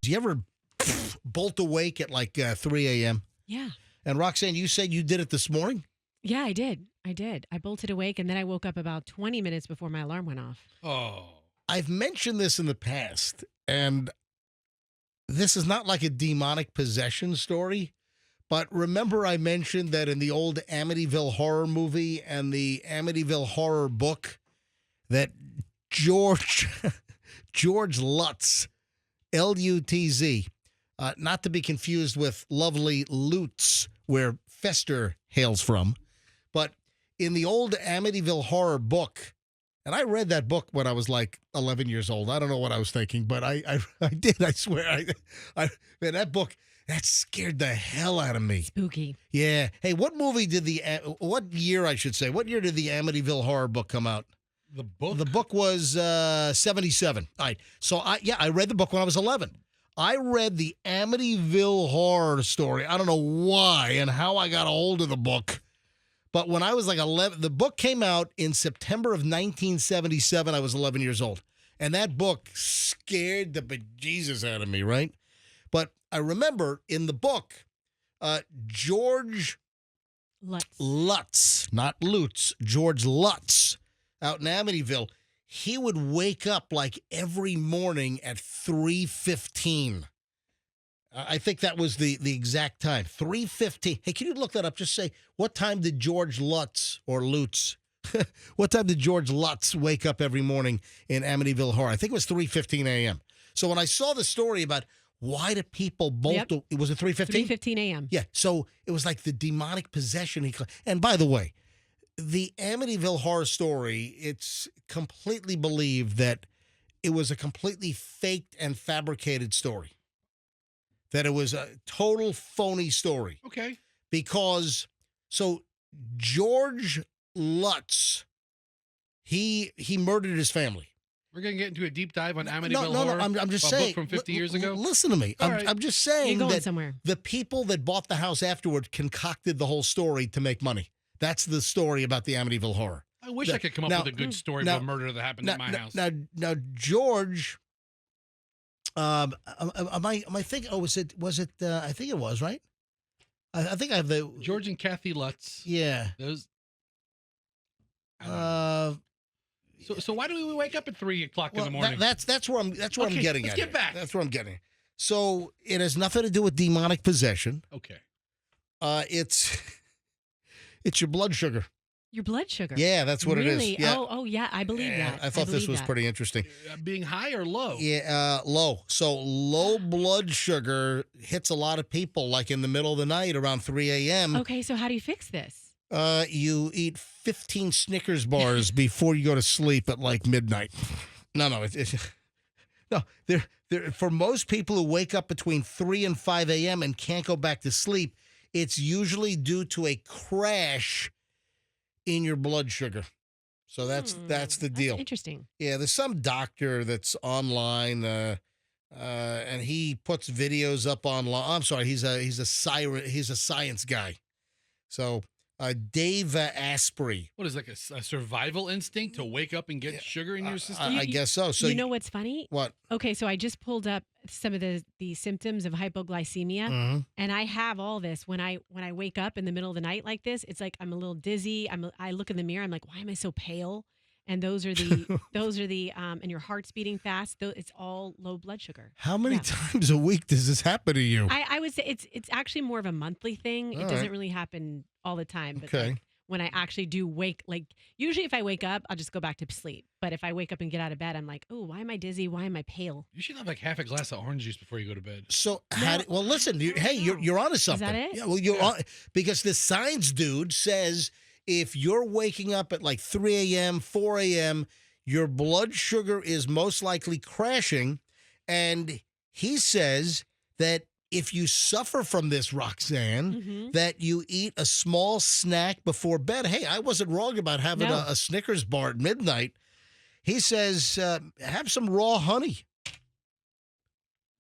Do you ever bolt awake at like 3 a.m.? Yeah. And Roxanne, you said you did it this morning? Yeah, I did. I bolted awake and then I woke up about 20 minutes before my alarm went off. Oh. I've mentioned this in the past, and this is not like a demonic possession story, but remember I mentioned that in the old Amityville horror movie and the Amityville horror book that George Lutz, L-U-T-Z, not to be confused with lovely Lutz, where Fester hails from, but in the old Amityville horror book, and I read that book when I was like 11 years old. I don't know what I was thinking, but I did. I swear. Man, that book, that scared the hell out of me. Spooky. Yeah. Hey, what movie did what year, I should say, what year did the Amityville horror book come out? The book? The book was 77. All right. So, I read the book when I was 11. I read the Amityville horror story. I don't know why and how I got a hold of the book. But when I was like 11, the book came out in September of 1977. I was 11 years old. And that book scared the bejesus out of me, right? But I remember in the book, George Lutz, not Lutz, George Lutz out in Amityville, he would wake up like every morning at 3:15. I think that was the exact time, 3:15. Hey, can you look that up? Just say, what time did George Lutz, or Lutz, what time did George Lutz wake up every morning in Amityville Horror? I think it was 3:15 a.m. So when I saw the story about why do people bolt, was it 3:15? 3:15 a.m. Yeah, so it was like the demonic possession. And by the way, the Amityville Horror story, it's completely believed that it was a completely faked and fabricated story. That it was a total phony story. Okay. Because, so George Lutz, he murdered his family. We're going to get into a deep dive on Amityville No, Horror? I'm just a saying. book from 50 years ago? Listen to me. Right. I'm just saying You're going that somewhere. the people that bought the house afterward concocted the whole story to make money. That's the story about the Amityville Horror. I wish I could come up with a good story of a murder that happened at my house. Now, George, am I thinking? Oh, was it? I think it was right. I think I have the George and Kathy Lutz. Yeah. Those. So why do we wake up at 3 o'clock in the morning? That's where I'm getting let's at. Get back. That's where I'm getting. So it has nothing to do with demonic possession. Okay. It's your blood sugar. Your blood sugar. Yeah, that's what it is. Yeah. Oh, yeah. I believe that. I thought this was that. pretty interesting. Being high or low? Yeah, low. So low blood sugar hits a lot of people like in the middle of the night around 3 a.m. Okay, so how do you fix this? You eat 15 Snickers bars before you go to sleep at like midnight. No. For most people who wake up between 3 and 5 a.m. and can't go back to sleep, it's usually due to a crash in your blood sugar. So that's the deal. That's interesting. Yeah, there's some doctor that's online, and he puts videos up online. I'm sorry, he's a science guy. So Dave Asprey. What is like a survival instinct to wake up and get sugar in your system? I guess so. So you know what's funny? What? Okay, so I just pulled up some of the symptoms of hypoglycemia, and I have all this when I wake up in the middle of the night like this. It's like I'm a little dizzy. I look in the mirror. I'm like, why am I so pale? And those are the and your heart's beating fast. It's all low blood sugar. How many times a week does this happen to you? I would say it's actually more of a monthly thing. It doesn't really happen all the time. But like, when I actually do wake, like usually if I wake up, I'll just go back to sleep. But if I wake up and get out of bed, I'm like, oh, why am I dizzy? Why am I pale? You should have like half a glass of orange juice before you go to bed. So, listen, you're onto something. Is that it? Yeah, well, you're on, because the science dude says if you're waking up at like 3 a.m., 4 a.m., your blood sugar is most likely crashing. And he says that if you suffer from this, Roxanne, that you eat a small snack before bed. Hey, I wasn't wrong about having a Snickers bar at midnight. He says have some raw honey.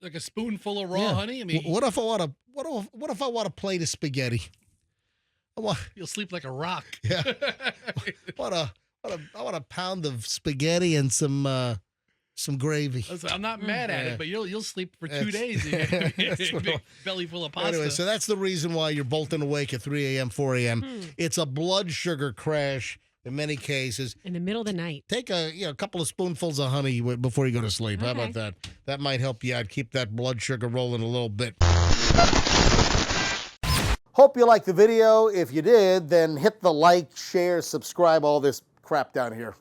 Like a spoonful of raw honey? I mean, what if I want a plate of spaghetti? You'll sleep like a rock. Yeah. I want a pound of spaghetti and some some gravy. Listen, I'm not mad at Yeah. it, but you'll sleep for 2 That's- days. that's what Big belly full of pasta. Anyway, so that's the reason why you're bolting awake at 3 a.m., 4 a.m. It's a blood sugar crash in many cases. In the middle of the night. Take a couple of spoonfuls of honey before you go to sleep. How Okay. about that? That might help you out. Keep that blood sugar rolling a little bit. Hope you liked the video. If you did, then hit the like, share, subscribe, all this crap down here.